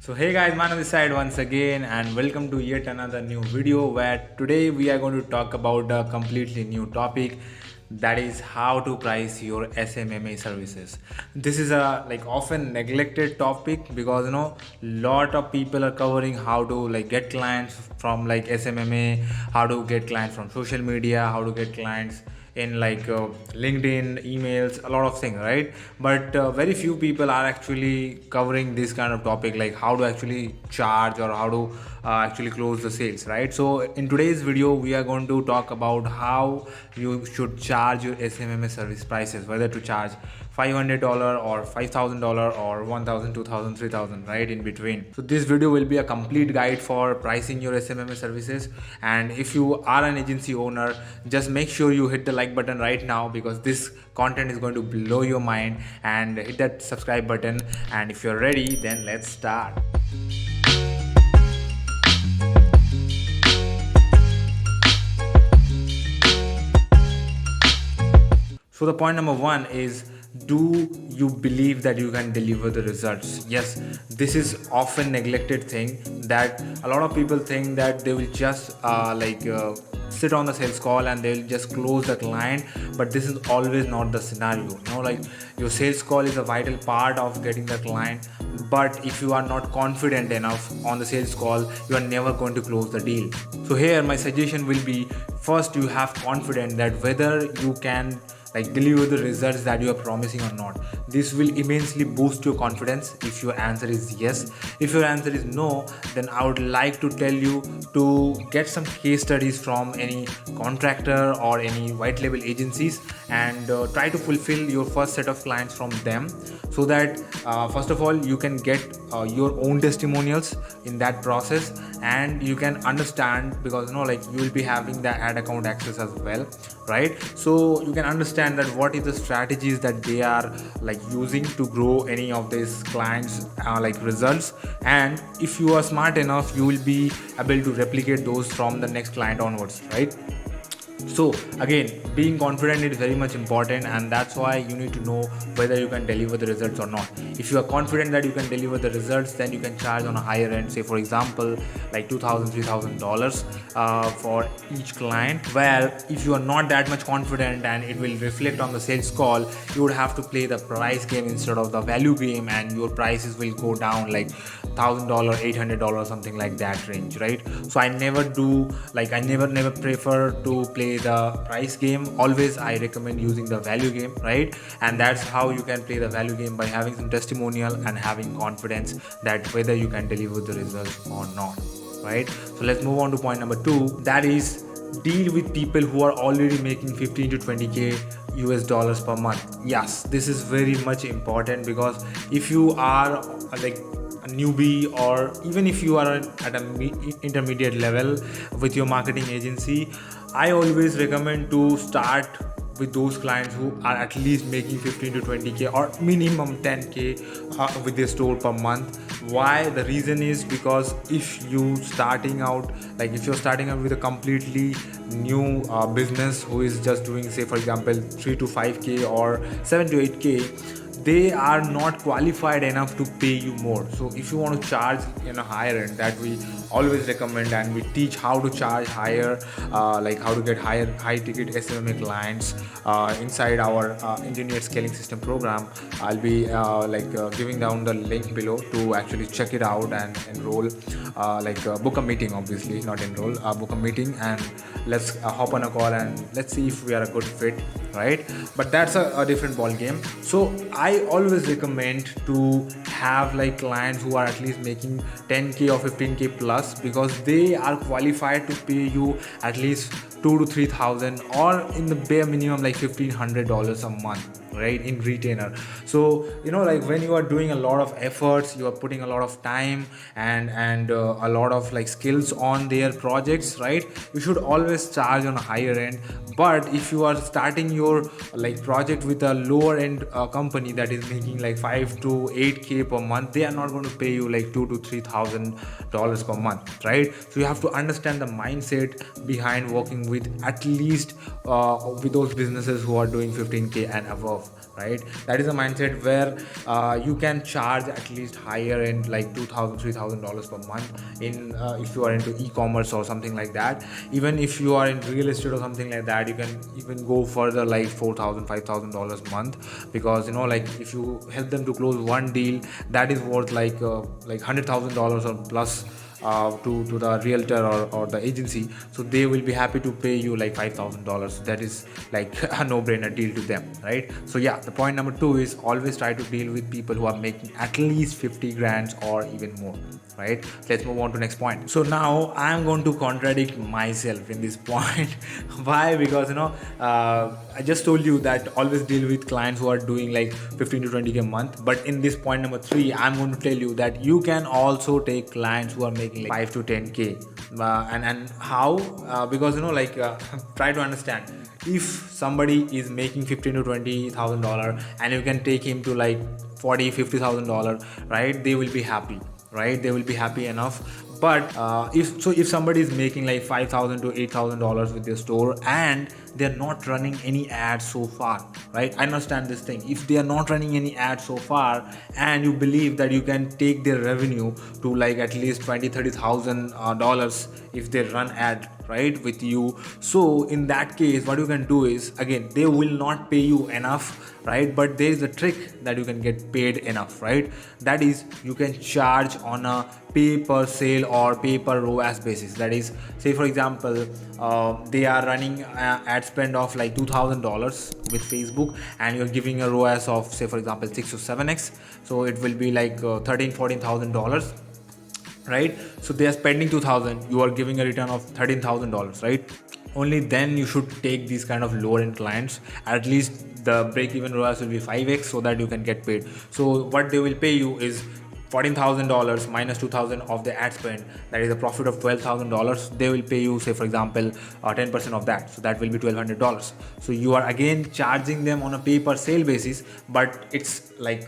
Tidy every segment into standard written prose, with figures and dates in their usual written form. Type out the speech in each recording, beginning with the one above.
So hey guys, man on this side once again and welcome to yet another new video where today we are going to talk about a completely new topic, that is how to price your SMMA services. This is a often neglected topic because lot of people are covering how to get clients from SMMA, how to get clients from social media, how to get clients in LinkedIn, emails, a lot of things, right? But very few people are actually covering this kind of topic, like how to actually charge or how to actually close the sales, right? So in today's video we are going to talk about how you should charge your SMMA service prices, whether to charge $500 or $5,000 or 1,000, 2,000, 3,000, right, in between. So this video will be a complete guide for pricing your SMMA services, and if you are an agency owner, just make sure you hit the like button right now because this content is going to blow your mind, and hit that subscribe button, and if you're ready, then let's start. So the point number one is, do you believe that you can deliver the results? Yes, this is often neglected thing, that a lot of people think that they will just sit on the sales call and they'll just close the client, but this is always not the scenario. Your sales call is a vital part of getting the client, but if you are not confident enough on the sales call, you are never going to close the deal. So here my suggestion will be, first you have confidence that whether you can deliver the results that you are promising or not. This will immensely boost your confidence if your answer is yes. If your answer is no, then I would like to tell you to get some case studies from any contractor or any white label agencies, and try to fulfill your first set of clients from them, so that first of all you can get your own testimonials in that process, and you can understand, because you will be having the ad account access as well, right? So you can understand that what is the strategies that they are using to grow any of these clients results, and if you are smart enough, you will be able to replicate those from the next client onwards, right? So again, being confident is very much important, and that's why you need to know whether you can deliver the results or not. If you are confident that you can deliver the results, then you can charge on a higher end, say for example $2,000, $3,000 for each client. Where if you are not that much confident and it will reflect on the sales call, you would have to play the price game instead of the value game, and your prices will go down $1,000, $800, something like that range, right? So I never do I never prefer to play the price game. Always I recommend using the value game, right? And that's how you can play the value game, by having some testimonial and having confidence that whether you can deliver the results or not, right? So let's move on to point number two, that is, deal with people who are already making 15 to 20k US dollars per month. Yes, this is very much important, because if you are a newbie, or even if you are at an intermediate level with your marketing agency, I always recommend to start with those clients who are at least making 15 to 20k or minimum 10k with their store per month. Why? The reason is because if you're starting out with a completely new business who is just doing, say for example 3 to 5k or 7 to 8k, they are not qualified enough to pay you more. So if you want to charge higher end, that we always recommend, and we teach how to charge higher, how to get high ticket SMMA clients inside our engineered scaling system program. I'll be giving down the link below to actually check it out and enroll, book a meeting, obviously not enroll, book a meeting, and let's hop on a call and let's see if we are a good fit, right? But that's a different ball game. So I always recommend to have clients who are at least making 10k or 15k plus, because they are qualified to pay you at least 2 to 3,000, or in the bare minimum $1,500 a month, right, in retainer. So when you are doing a lot of efforts, you are putting a lot of time and a lot of skills on their projects, right, you should always charge on a higher end. But if you are starting your project with a lower end company that is making 5 to 8k per month, they are not going to pay you $2 to $3,000 per month, right? So you have to understand the mindset behind working with at least with those businesses who are doing 15k and above, above, right? That is a mindset where you can charge at least higher end, like $2,000 $3,000 per month in if you are into e-commerce or something like that. Even if you are in real estate or something like that, you can even go further, like $4,000 $5,000 a month, because like if you help them to close one deal, that is worth like $100,000 or plus to the realtor or the agency. So they will be happy to pay you like $5,000. That is like a no-brainer deal to them, right? So yeah, the point number 2 is always try to deal with people who are making at least 50 grand or even more, right? Let's move on to next point. So now I'm going to contradict myself in this point. Why? Because I just told you that always deal with clients who are doing like 15 to 20k a month, but in this point number 3, I'm going to tell you that you can also take clients who are making like 5 to 10k. And how? Because try to understand, if somebody is making 15 to 20,000 dollar and you can take him to like 40 50,000 dollar, right? They will be happy, right? They will be happy enough. But if somebody is making like $5,000 to $8,000 with their store and they're not running any ads so far, right? I understand this thing. If they are not running any ads so far and you believe that you can take their revenue to like at least $20,000-$30,000 if they run ad, right, with you, so in that case what you can do is, again, they will not pay you enough, right? But there is a trick that you can get paid enough, right? That is, you can charge on a pay per sale or pay per ROAS basis. That is, say for example, they are running ad spend of like $2,000 with Facebook, and you're giving a ROAS of, say for example, 6 to 7x. So it will be like $13,000-$14,000, right? So they are spending 2,000, you are giving a return of $13,000, right? Only then you should take these kind of lower end clients. At least the break-even ROAS will be 5x, so that you can get paid. So what they will pay you is $14,000 minus 2,000 of the ad spend. That is a profit of $12,000. They will pay you, say for example, 10% of that. So that will be $1,200. So you are again charging them on a pay per sale basis, but it's like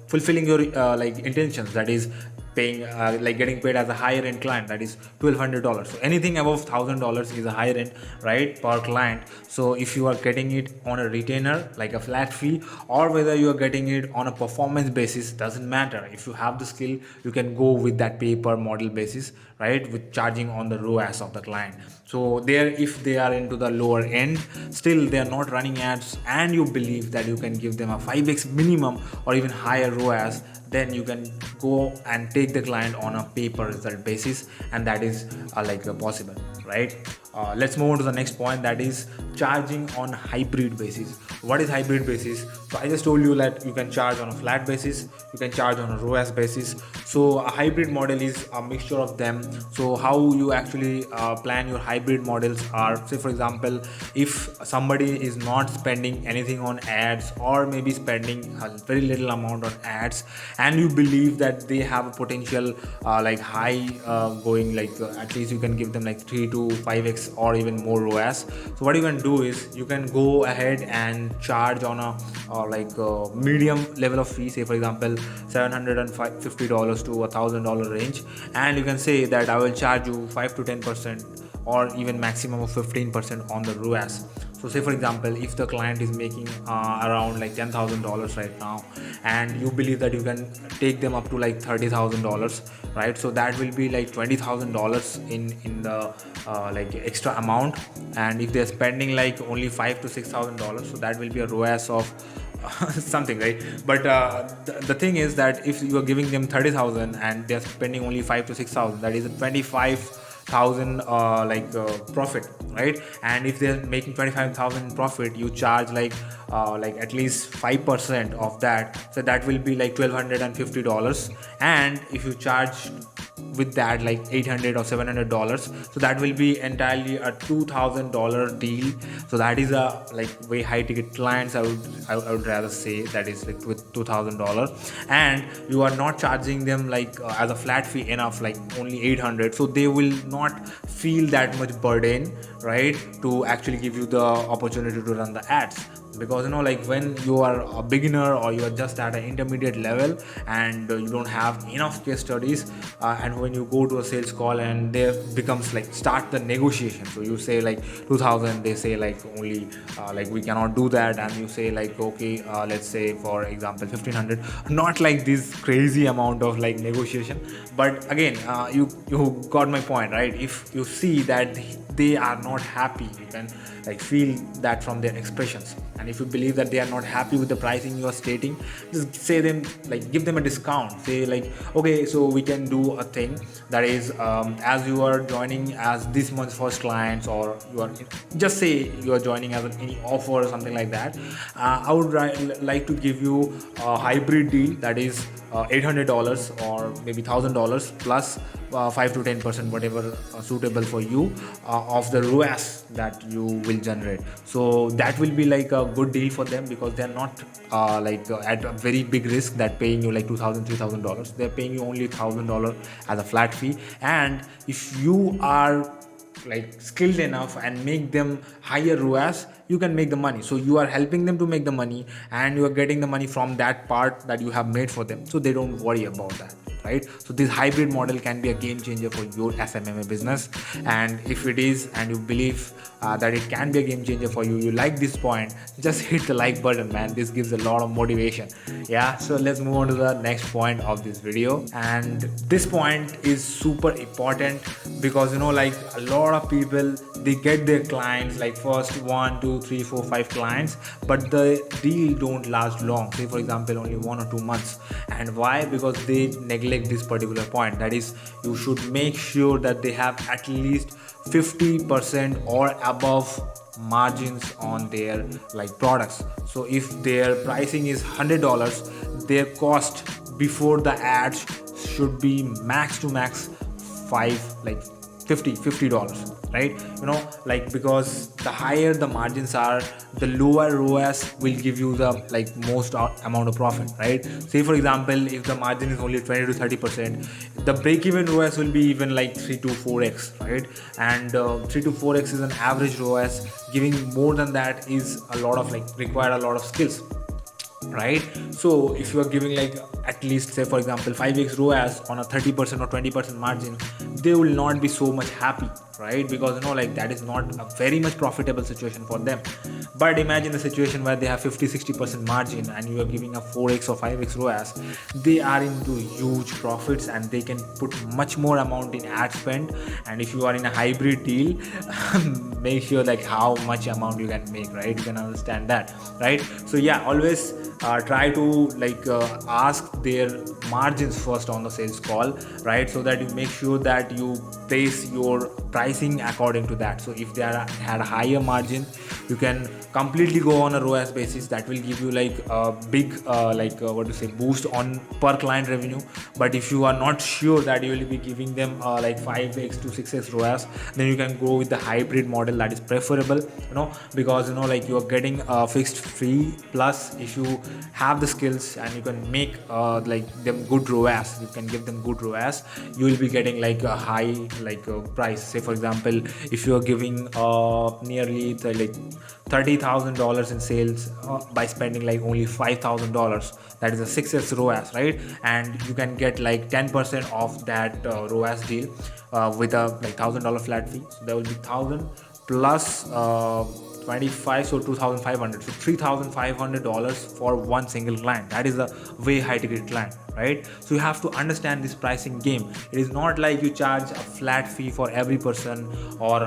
fulfilling your like intentions. That is paying like getting paid as a higher end client, that is $1,200. So anything above $1,000 is a higher end, right, per client. So if you are getting it on a retainer, like a flat fee, or whether you are getting it on a performance basis, doesn't matter. If you have the skill, you can go with that pay per model basis, right, with charging on the ROAS of the client. So there, if they are into the lower end, still they are not running ads, and you believe that you can give them a 5x minimum or even higher ROAS, then you can go and take the client on a pay per result basis, and that is possible, right? Let's move on to the next point, that is charging on hybrid basis. What is hybrid basis? So I just told you that you can charge on a flat basis, you can charge on a ROAS basis. So a hybrid model is a mixture of them. So how you actually plan your hybrid models are, say for example, if somebody is not spending anything on ads, or maybe spending a very little amount on ads, and you believe that they have a potential like high going, like at least you can give them like 3 to 5x or even more ROAS. So what you can do is you can go ahead and charge on a medium level of fee, say for example $750 to $1,000 range, and you can say that I will charge you 5 to 10% or even maximum of 15% on the ROAS. So say for example, if the client is making around like $10,000 right now, and you believe that you can take them up to like $30,000, right? So that will be like $20,000 in the like extra amount. And if they're spending like only $5,000 to $6,000, so that will be a ROAS of something, right? But the thing is that if you are giving them 30,000 and they're spending only 5,000 to 6,000, that is a 25,000 profit, right? And if they're making 25,000 profit, you charge like at least 5% of that, so that will be like $1,250. And if you charge with that like $800 or $700, so that will be entirely a $2,000 deal. So that is a like way high ticket clients, I would rather say, that is like with $2,000, and you are not charging them like as a flat fee enough, like only $800. So they will not feel that much burden, right, to actually give you the opportunity to run the ads. because like when you are a beginner or you are just at an intermediate level and you don't have enough case studies, and when you go to a sales call and there becomes like start the negotiation, so you say like 2000, they say like only like we cannot do that, and you say like okay, let's say for example 1500, not like this crazy amount of like negotiation, but again you got my point, right? If you see that they are not happy, you can like feel that from their expressions, and if you believe that they are not happy with the pricing you are stating, just say them like give them a discount, say like okay, so we can do a thing that is as you are joining as this month's first clients, or you are just say you are joining as any offer or something like that, I would like to give you a hybrid deal that is $800 or maybe $1000 plus 5 to 10%, whatever suitable for you, of the ROAS that you will generate. So that will be like a good deal for them, because they're not at a very big risk that paying you like $2000 $3000. They're paying you only $1000 as a flat fee, and if you are like skilled enough and make them higher ROAS, you can make the money. So you are helping them to make the money, and you are getting the money from that part that you have made for them, so they don't worry about that, right? So this hybrid model can be a game changer for your SMMA business, and if it is and you believe that it can be a game changer for you, you like this point, just hit the like button, man. This gives a lot of motivation. Yeah, so let's move on to the next point of this video, and this point is super important because like a lot of people, they get their clients like first 1 2 3 4 5 clients, but the deal don't last long, say for example only 1 or 2 months. And why? Because they neglect this particular point, that is you should make sure that they have at least 50% or above margins on their like products. So if their pricing is $100, their cost before the ads should be max to max $50, right? Like because the higher the margins are, the lower ROAS will give you the like most amount of profit, right? Say for example, if the margin is only 20 to 30%, the break-even ROAS will be even like 3 to 4x, right? And 3 to 4x is an average ROAS. Giving more than that is a lot of like require a lot of skills, right? So if you are giving like at least say for example 5x ROAS on a 30% or 20% margin, they will not be so much happy, right? Because like that is not a very much profitable situation for them. But imagine a situation where they have 50-60% margin and you are giving a 4x or 5x ROAS, they are into huge profits and they can put much more amount in ad spend. And if you are in a hybrid deal, make sure like how much amount you can make, right? You can understand that, right? So yeah, always try to like ask their margins first on the sales call, right? So that you make sure that you place your pricing according to that. So if they had a higher margin, you can completely go on a ROAS basis. That will give you like a big boost on per client revenue. But if you are not sure that you will be giving them like 5x to 6x ROAS, then you can go with the hybrid model. That is preferable, because like you are getting a fixed fee, plus if you have the skills and you can make like them good ROAS, you can give them good ROAS, you will be getting like a high price. Say for example, if you are giving nearly $30,000 in sales by spending like only $5,000, that is a 6x ROAS, right? And you can get like 10% of that ROAS deal with a like $1,000 flat fee. So there will be 1,000 plus 25, so 2,500, so $3,500 for one single client. That is a way high ticket client, right? So you have to understand this pricing game. It is not like you charge a flat fee for every person, or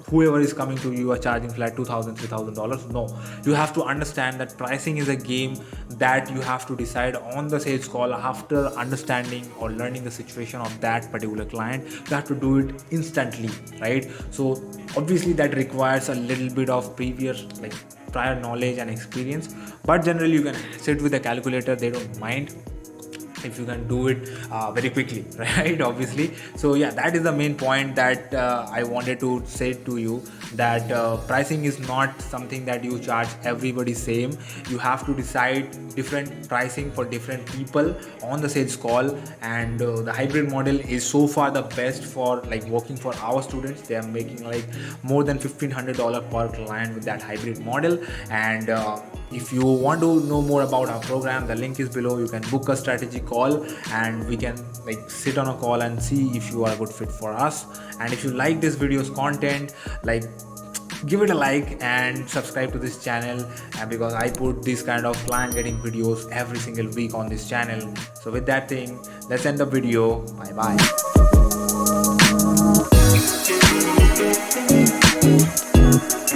whoever is coming to you are charging flat $2,000 $3,000. No, you have to understand that pricing is a game that you have to decide on the sales call after understanding or learning the situation of that particular client. You have to do it instantly, right? So obviously that requires a little bit of prior knowledge and experience, but generally you can sit with a calculator, they don't mind. if you can do it very quickly, right? Obviously. So yeah, that is the main point that I wanted to say to you, that pricing is not something that you charge everybody same. You have to decide different pricing for different people on the sales call, and the hybrid model is so far the best for like working for our students. They are making like more than $1,500 per client with that hybrid model. And if you want to know more about our program, the link is below. You can book a strategy call and we can like sit on a call and see if you are a good fit for us. And if you like this video's content, like give it a like and subscribe to this channel, and because I put this kind of client getting videos every single week on this channel. So with that thing, let's end the video. Bye bye.